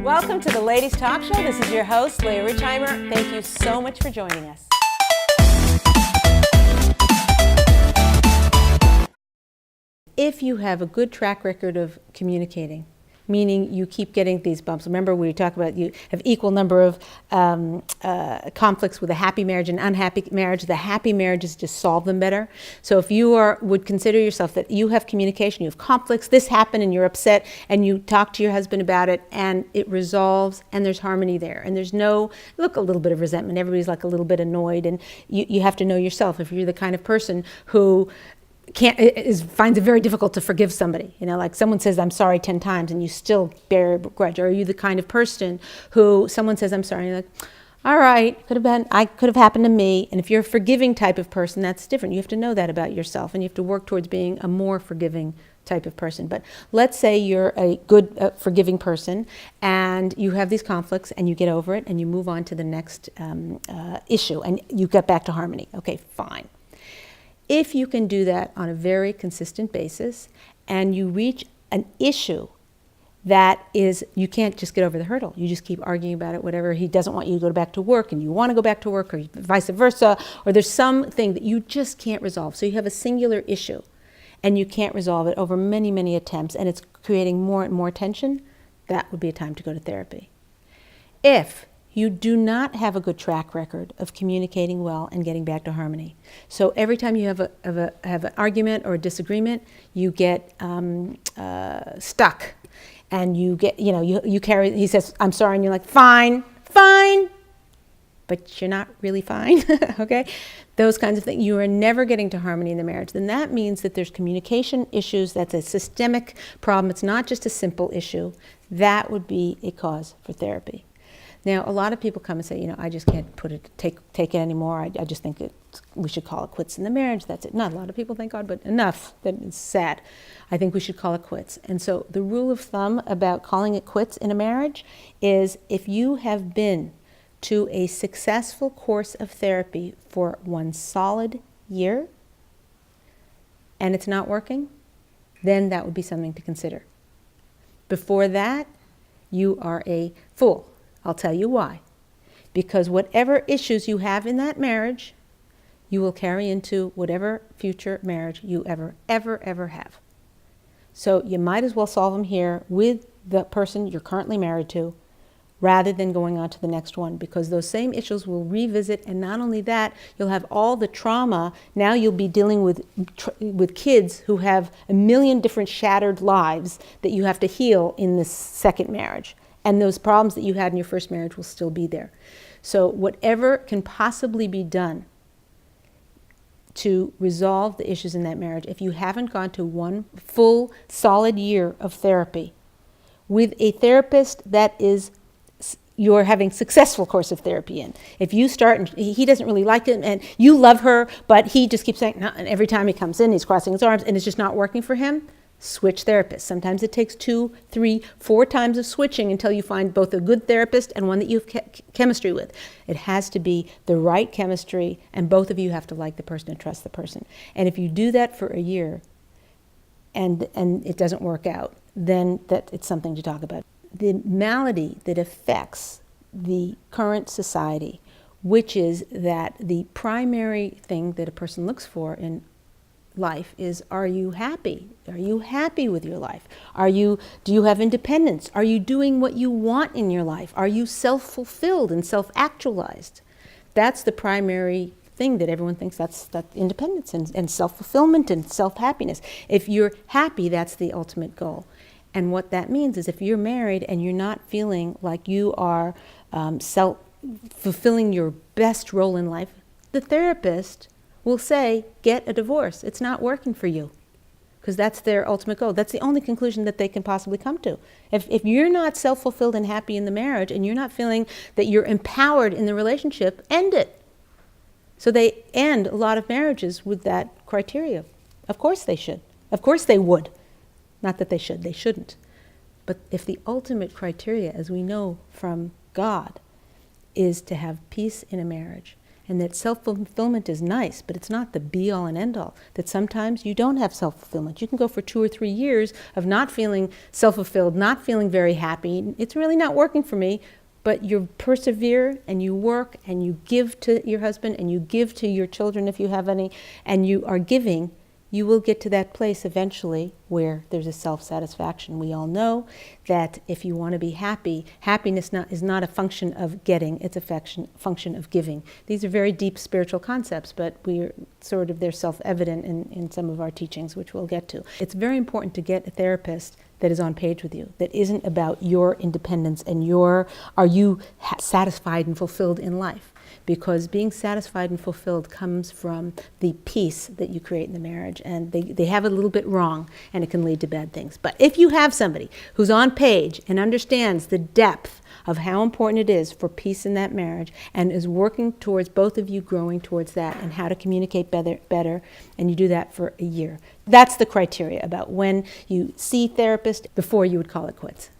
Welcome to the Ladies Talk Show. This is your host, Leah Richeimer. Thank you so much for joining us. If you have a good track record of communicating, meaning you keep getting these bumps. Remember, we talked about you have equal number of conflicts with a happy marriage and unhappy marriage. The happy marriages just solve them better. So if you would consider yourself that you have communication, you have conflicts, this happened and you're upset, and you talk to your husband about it and it resolves and there's harmony there. And there's a little bit of resentment. Everybody's like a little bit annoyed, and you have to know yourself. If you're the kind of person who finds it very difficult to forgive somebody. Like someone says, I'm sorry 10 times and you still bear a grudge. Or are you the kind of person who someone says, I'm sorry, and you're like, all right, could have happened to me. And if you're a forgiving type of person, that's different. You have to know that about yourself, and you have to work towards being a more forgiving type of person. But let's say you're a good forgiving person and you have these conflicts and you get over it and you move on to the next issue and you get back to harmony. Okay, fine. If you can do that on a very consistent basis and you reach an issue that is, you can't just get over the hurdle. You just keep arguing about it, whatever. He doesn't want you to go back to work and you want to go back to work, or vice versa, or there's something that you just can't resolve. So you have a singular issue and you can't resolve it over many, many attempts, and it's creating more and more tension. That would be a time to go to therapy. If you do not have a good track record of communicating well and getting back to harmony. So every time you have an argument or a disagreement, you get stuck, and you get, you carry. He says, "I'm sorry," and you're like, "Fine, but you're not really fine." Okay, those kinds of things. You are never getting to harmony in the marriage. Then that means that there's communication issues. That's a systemic problem. It's not just a simple issue. That would be a cause for therapy. Now, a lot of people come and say, I just can't take it anymore. I just think we should call it quits in the marriage. That's it. Not a lot of people, thank God, but enough. That it's sad. I think we should call it quits. And so the rule of thumb about calling it quits in a marriage is, if you have been to a successful course of therapy for 1 solid year and it's not working, then that would be something to consider. Before that, you are a fool. I'll tell you why. Because whatever issues you have in that marriage, you will carry into whatever future marriage you ever have. So you might as well solve them here with the person you're currently married to, rather than going on to the next one, because those same issues will revisit. And not only that, you'll have all the trauma. Now you'll be dealing with kids who have a million different shattered lives that you have to heal in this second marriage. And those problems that you had in your first marriage will still be there. So whatever can possibly be done to resolve the issues in that marriage, if you haven't gone to 1 full, solid year of therapy with a therapist that is you're having successful course of therapy in. If you start and he doesn't really like it and you love her, but he just keeps saying, no, and every time he comes in, he's crossing his arms and it's just not working for him, switch therapists. Sometimes it takes 2, 3, 4 times of switching until you find both a good therapist and one that you have chemistry with. It has to be the right chemistry, and both of you have to like the person and trust the person. And if you do that for a year and it doesn't work out, then it's something to talk about. The malady that affects the current society, which is that the primary thing that a person looks for in life is, are you happy? Are you happy with your life? Do you have independence? Are you doing what you want in your life? Are you self-fulfilled and self-actualized? That's the primary thing that everyone thinks, that's independence and self-fulfillment and self-happiness. If you're happy, that's the ultimate goal. And what that means is, if you're married and you're not feeling like you are fulfilling your best role in life, the therapist will say, get a divorce. It's not working for you. Because that's their ultimate goal. That's the only conclusion that they can possibly come to. If you're not self-fulfilled and happy in the marriage, and you're not feeling that you're empowered in the relationship, end it. So they end a lot of marriages with that criteria. Of course they should. Of course they would. Not that they should, they shouldn't. But if the ultimate criteria, as we know from God, is to have peace in a marriage, and that self-fulfillment is nice, but it's not the be-all and end-all. That sometimes you don't have self-fulfillment. You can go for 2 or 3 years of not feeling self-fulfilled, not feeling very happy. It's really not working for me, but you persevere and you work and you give to your husband and you give to your children if you have any, and you are giving. You will get to that place eventually where there's a self-satisfaction. We all know that if you want to be happy, happiness is not a function of getting, it's a function of giving. These are very deep spiritual concepts, but they're self-evident in some of our teachings, which we'll get to. It's very important to get a therapist that is on page with you, that isn't about your independence and are you satisfied and fulfilled in life? Because being satisfied and fulfilled comes from the peace that you create in the marriage. And they have it a little bit wrong, and it can lead to bad things. But if you have somebody who's on page and understands the depth of how important it is for peace in that marriage and is working towards both of you growing towards that and how to communicate better, and you do that for a year, that's the criteria about when you see therapists before you would call it quits.